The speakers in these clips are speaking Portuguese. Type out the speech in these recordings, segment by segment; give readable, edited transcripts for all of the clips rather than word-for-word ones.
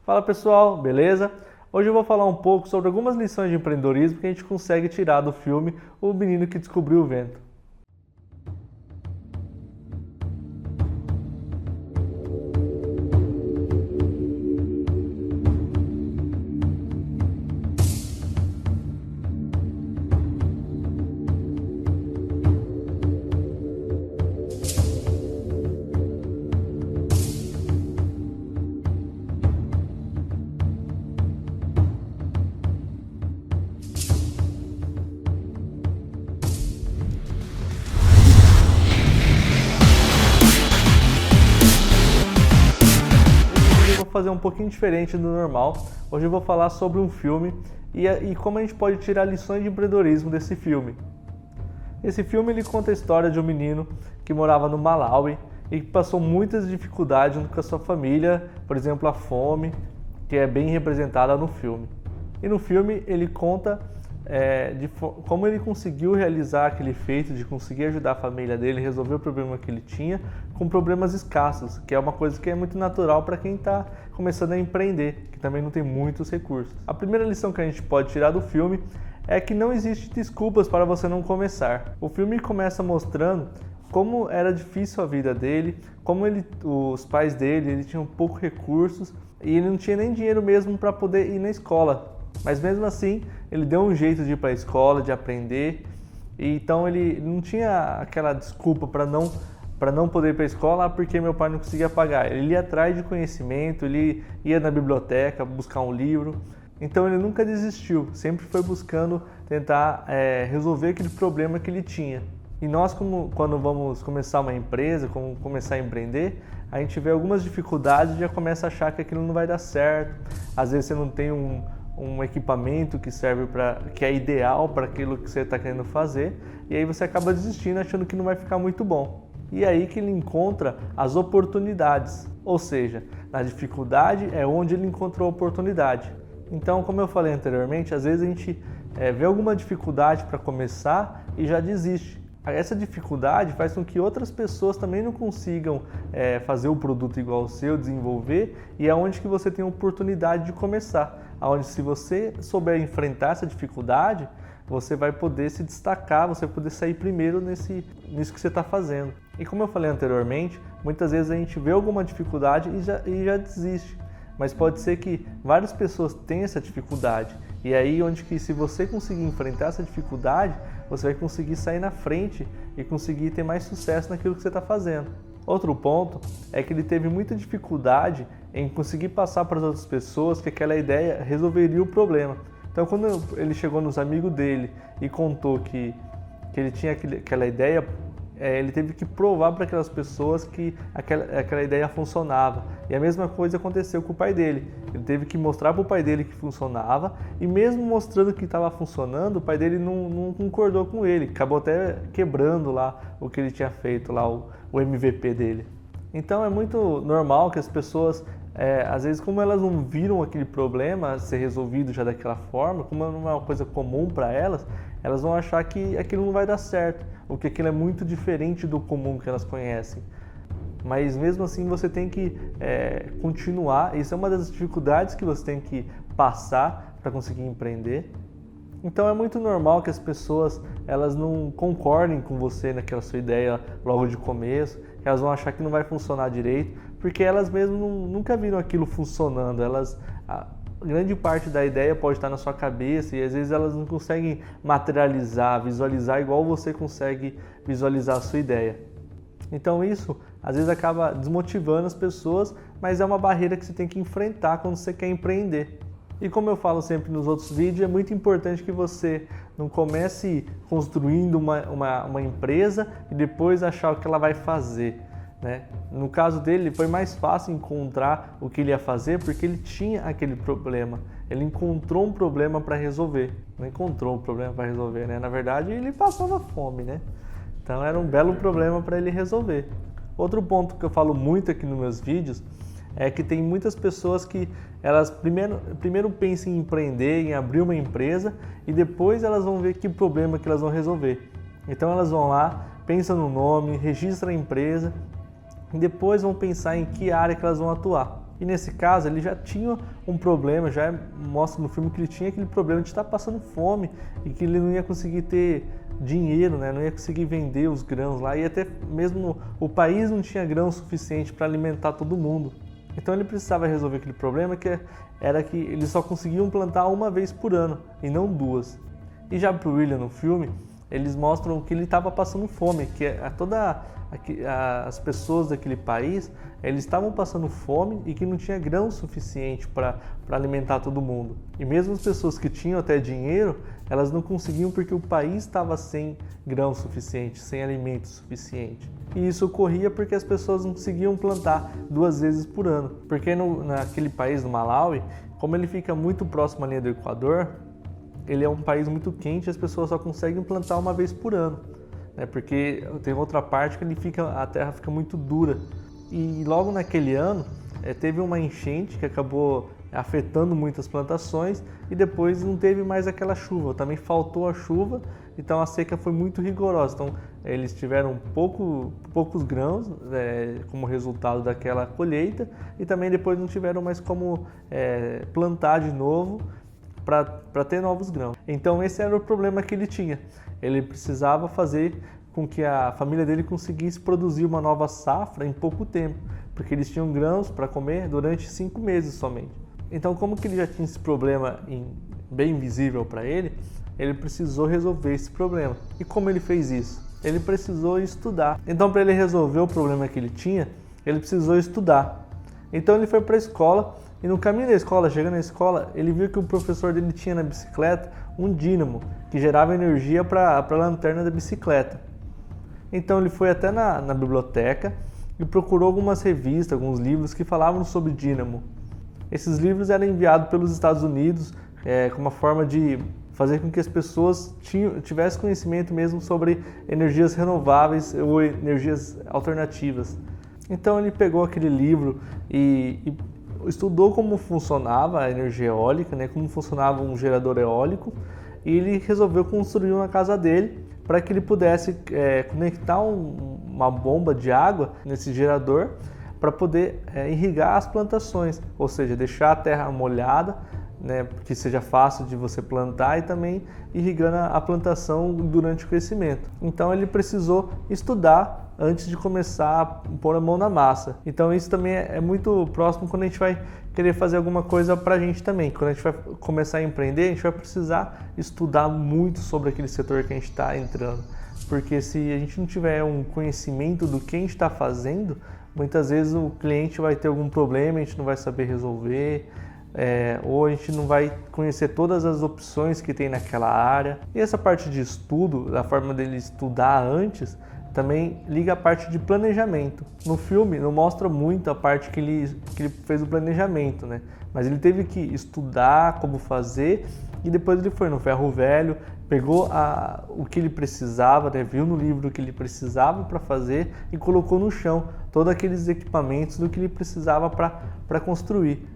Fala pessoal, beleza? Hoje eu vou falar um pouco sobre algumas lições de empreendedorismo que a gente consegue tirar do filme O Menino que Descobriu o Vento. Fazer um pouquinho diferente do normal. Hoje eu vou falar sobre um filme e como a gente pode tirar lições de empreendedorismo desse filme. Esse filme ele conta a história de um menino que morava no Malawi e que passou muitas dificuldades junto com a sua família, por exemplo, a fome, que é bem representada no filme. E no filme ele conta como ele conseguiu realizar aquele feito de conseguir ajudar a família dele, resolver o problema que ele tinha com problemas escassos, que é uma coisa que é muito natural para quem está começando a empreender, que também não tem muitos recursos. A primeira lição que a gente pode tirar do filme é que não existe desculpas para você não começar. O filme começa mostrando como era difícil a vida dele, como os pais dele ele tinham poucos recursos e ele não tinha nem dinheiro mesmo para poder ir na escola. Mas mesmo assim, ele deu um jeito de ir para a escola, de aprender, e então ele não tinha aquela desculpa para não poder ir para a escola porque meu pai não conseguia pagar. Ele ia atrás de conhecimento, ele ia na biblioteca buscar um livro, então ele nunca desistiu, sempre foi buscando tentar resolver aquele problema que ele tinha. E nós, quando vamos começar uma empresa, como começar a empreender, a gente vê algumas dificuldades e já começa a achar que aquilo não vai dar certo. Às vezes você não tem um equipamento que serve que é ideal para aquilo que você está querendo fazer, e aí você acaba desistindo achando que não vai ficar muito bom. E é aí que ele encontra as oportunidades, ou seja, na dificuldade é onde ele encontrou a oportunidade. Então, como eu falei anteriormente, às vezes a gente vê alguma dificuldade para começar e já desiste. Essa dificuldade faz com que outras pessoas também não consigam fazer o produto igual ao seu, desenvolver, e é onde que você tem a oportunidade de começar. Onde se você souber enfrentar essa dificuldade, você vai poder se destacar, você vai poder sair primeiro nisso que você está fazendo. E como eu falei anteriormente, muitas vezes a gente vê alguma dificuldade e já desiste. Mas pode ser que várias pessoas tenham essa dificuldade. E aí onde que se você conseguir enfrentar essa dificuldade, você vai conseguir sair na frente e conseguir ter mais sucesso naquilo que você está fazendo. Outro ponto é que ele teve muita dificuldade em conseguir passar para as outras pessoas que aquela ideia resolveria o problema. Então quando ele chegou nos amigos dele e contou que ele tinha aquela ideia, ele teve que provar para aquelas pessoas que aquela ideia funcionava. E a mesma coisa aconteceu com o pai dele. Ele teve que mostrar para o pai dele que funcionava, e mesmo mostrando que estava funcionando, o pai dele não concordou com ele. Acabou até quebrando lá o que ele tinha feito, lá o MVP dele. Então é muito normal que as pessoas, às vezes, como elas não viram aquele problema ser resolvido já daquela forma, como não é uma coisa comum para elas vão achar que aquilo não vai dar certo, ou que aquilo é muito diferente do comum que elas conhecem. Mas mesmo assim você tem que continuar, isso é uma das dificuldades que você tem que passar para conseguir empreender. Então é muito normal que as pessoas elas não concordem com você naquela sua ideia logo de começo, que elas vão achar que não vai funcionar direito, porque elas mesmas nunca viram aquilo funcionando. Grande parte da ideia pode estar na sua cabeça e às vezes elas não conseguem materializar, visualizar igual você consegue visualizar a sua ideia. Então isso às vezes acaba desmotivando as pessoas, mas é uma barreira que você tem que enfrentar quando você quer empreender. E como eu falo sempre nos outros vídeos, é muito importante que você não comece construindo uma empresa e depois achar o que ela vai fazer, né? No caso dele, foi mais fácil encontrar o que ele ia fazer porque ele tinha aquele problema. Ele encontrou um problema para resolver. Não encontrou um problema para resolver, né? Na verdade, ele passava fome, né? Então era um belo problema para ele resolver. Outro ponto que eu falo muito aqui nos meus vídeos é que tem muitas pessoas que elas primeiro pensam em empreender, em abrir uma empresa e depois elas vão ver que problema que elas vão resolver. Então elas vão lá, pensam no nome, registram a empresa e depois vão pensar em que área que elas vão atuar. E nesse caso ele já tinha um problema, já mostra no filme que ele tinha aquele problema de estar passando fome e que ele não ia conseguir ter dinheiro, né? Não ia conseguir vender os grãos lá e até mesmo o país não tinha grão suficiente para alimentar todo mundo. Então ele precisava resolver aquele problema que era que eles só conseguiam plantar uma vez por ano e não duas. E já para o William no filme, eles mostram que ele estava passando fome, que as pessoas daquele país, eles estavam passando fome e que não tinha grão suficiente para alimentar todo mundo. E mesmo as pessoas que tinham até dinheiro, elas não conseguiam porque o país estava sem grão suficiente, sem alimento suficiente. E isso ocorria porque as pessoas não conseguiam plantar 2 vezes por ano. Porque naquele país, no Malawi, como ele fica muito próximo à linha do Equador, ele é um país muito quente e as pessoas só conseguem plantar 1 vez por ano, né? Porque tem outra parte que a terra fica muito dura. E logo naquele ano teve uma enchente que acabou afetando muitas plantações e depois não teve mais aquela chuva, também faltou a chuva, então a seca foi muito rigorosa. Então eles tiveram poucos grãos como resultado daquela colheita e também depois não tiveram mais como plantar de novo para ter novos grãos. Então esse era o problema que ele tinha. Ele precisava fazer com que a família dele conseguisse produzir uma nova safra em pouco tempo, porque eles tinham grãos para comer durante 5 meses somente. Então, como que ele já tinha esse problema bem visível para ele precisou resolver esse problema. E como ele fez isso? Ele precisou estudar. Então, para ele resolver o problema que ele tinha, ele precisou estudar. Então ele foi para a escola e no caminho da escola, chegando na escola, ele viu que o professor dele tinha na bicicleta um dínamo que gerava energia para a lanterna da bicicleta. Então ele foi até na biblioteca e procurou algumas revistas, alguns livros que falavam sobre dínamo. Esses livros eram enviados pelos Estados Unidos como uma forma de fazer com que as pessoas tivessem conhecimento mesmo sobre energias renováveis ou energias alternativas. Então ele pegou aquele livro e estudou como funcionava a energia eólica, né, como funcionava um gerador eólico, e ele resolveu construir uma casa dele para que ele pudesse conectar uma bomba de água nesse gerador para poder irrigar as plantações, ou seja, deixar a terra molhada, né, que seja fácil de você plantar e também irrigando a plantação durante o crescimento. Então ele precisou estudar antes de começar a pôr a mão na massa. Então isso também é muito próximo quando a gente vai querer fazer alguma coisa pra gente também. Quando a gente vai começar a empreender, a gente vai precisar estudar muito sobre aquele setor que a gente está entrando. Porque se a gente não tiver um conhecimento do que a gente está fazendo, muitas vezes o cliente vai ter algum problema, a gente não vai saber resolver, ou a gente não vai conhecer todas as opções que tem naquela área. E essa parte de estudo, da forma dele estudar antes, também liga a parte de planejamento. No filme não mostra muito a parte que ele fez o planejamento, né? Mas ele teve que estudar como fazer e depois ele foi no ferro velho, pegou o que ele precisava, né? Viu no livro o que ele precisava para fazer e colocou no chão todos aqueles equipamentos do que ele precisava para construir.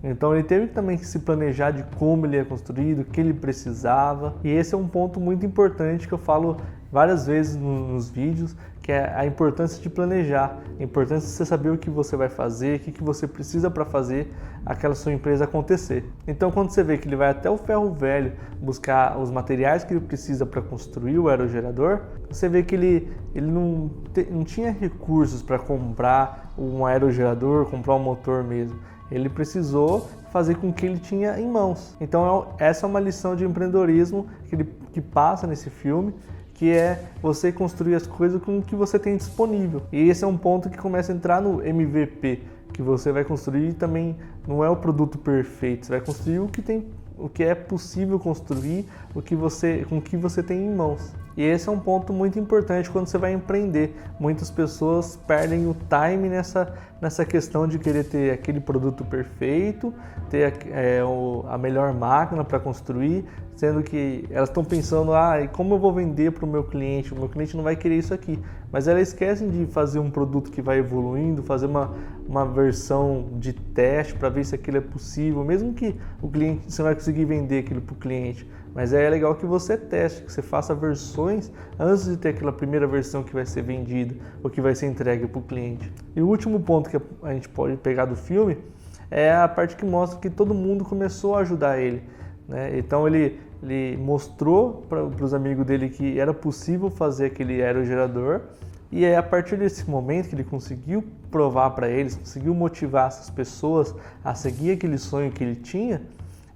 Então ele teve também que se planejar de como ele ia construir, do que ele precisava. E esse é um ponto muito importante que eu falo várias vezes nos vídeos, que é a importância de planejar, a importância de você saber o que você vai fazer, o que você precisa para fazer aquela sua empresa acontecer. Então quando você vê que ele vai até o ferro velho buscar os materiais que ele precisa para construir o aerogerador, você vê que ele não tinha recursos para comprar um aerogerador, comprar um motor mesmo. Ele precisou fazer com o que ele tinha em mãos. Então essa é uma lição de empreendedorismo que passa nesse filme, que é você construir as coisas com o que você tem disponível. E esse é um ponto que começa a entrar no MVP, que você vai construir também não é o produto perfeito, você vai construir o que é possível construir, com o que você tem em mãos. E esse é um ponto muito importante quando você vai empreender. Muitas pessoas perdem o time nessa questão de querer ter aquele produto perfeito, ter a melhor máquina para construir, sendo que elas estão pensando, e como eu vou vender para o meu cliente? O meu cliente não vai querer isso aqui. Mas elas esquecem de fazer um produto que vai evoluindo, fazer uma versão de teste para ver se aquilo é possível, mesmo que o cliente, você não vai conseguir vender aquilo para o cliente. Mas é legal que você teste, que você faça versões antes de ter aquela primeira versão que vai ser vendida ou que vai ser entregue para o cliente. E o último ponto que a gente pode pegar do filme é a parte que mostra que todo mundo começou a ajudar ele, né? Então ele mostrou para os amigos dele que era possível fazer aquele aerogerador, e é a partir desse momento que ele conseguiu provar para eles, conseguiu motivar essas pessoas a seguir aquele sonho que ele tinha.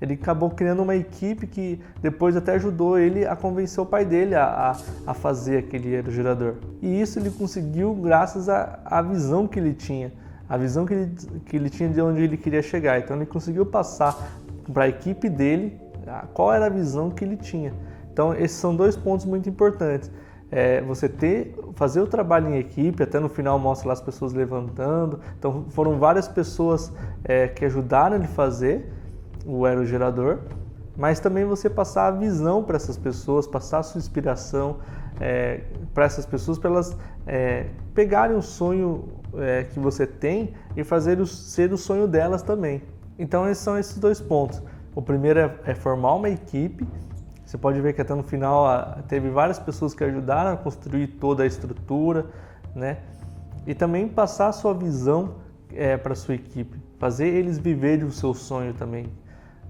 Ele acabou criando uma equipe que depois até ajudou ele a convencer o pai dele a fazer aquele aerogerador. E isso ele conseguiu graças à visão que ele tinha, a visão que ele tinha de onde ele queria chegar. Então ele conseguiu passar para a equipe dele qual era a visão que ele tinha. Então esses são dois pontos muito importantes. Você fazer o trabalho em equipe, até no final mostra lá as pessoas levantando. Então foram várias pessoas que ajudaram ele a fazer o aerogerador, mas também você passar a visão para essas pessoas, passar a sua inspiração para essas pessoas, para elas pegarem o sonho que você tem e fazer ser o sonho delas também. Então esses são esses dois pontos. O primeiro é formar uma equipe. Você pode ver que até no final teve várias pessoas que ajudaram a construir toda a estrutura, né? E também passar a sua visão para a sua equipe, fazer eles viverem o seu sonho também.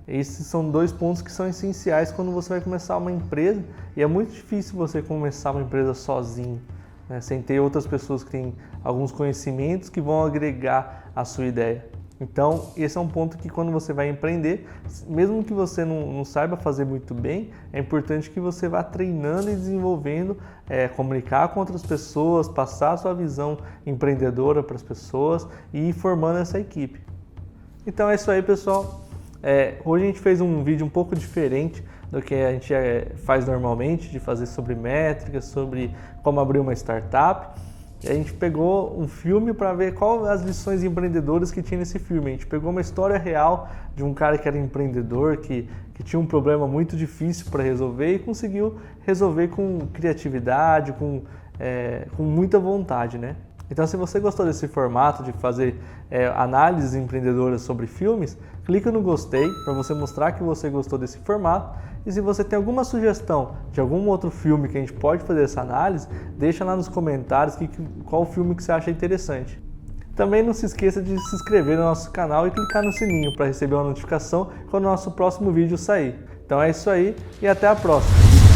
Esses são dois pontos que são essenciais quando você vai começar uma empresa, e é muito difícil você começar uma empresa sozinho, né? Sem ter outras pessoas que têm alguns conhecimentos que vão agregar a sua ideia. Então, esse é um ponto que quando você vai empreender, mesmo que você não saiba fazer muito bem, é importante que você vá treinando e desenvolvendo, comunicar com outras pessoas, passar a sua visão empreendedora para as pessoas e ir formando essa equipe. Então é isso aí, pessoal. Hoje a gente fez um vídeo um pouco diferente do que a gente faz normalmente, de fazer sobre métricas, sobre como abrir uma startup. A gente pegou um filme para ver quais as lições empreendedoras que tinha nesse filme. A gente pegou uma história real de um cara que era empreendedor, que tinha um problema muito difícil para resolver e conseguiu resolver com criatividade, com muita vontade, né? Então, se você gostou desse formato de fazer análises empreendedoras sobre filmes, clica no gostei para você mostrar que você gostou desse formato. E se você tem alguma sugestão de algum outro filme que a gente pode fazer essa análise, deixa lá nos comentários qual filme que você acha interessante. Também não se esqueça de se inscrever no nosso canal e clicar no sininho para receber uma notificação quando o nosso próximo vídeo sair. Então é isso aí e até a próxima!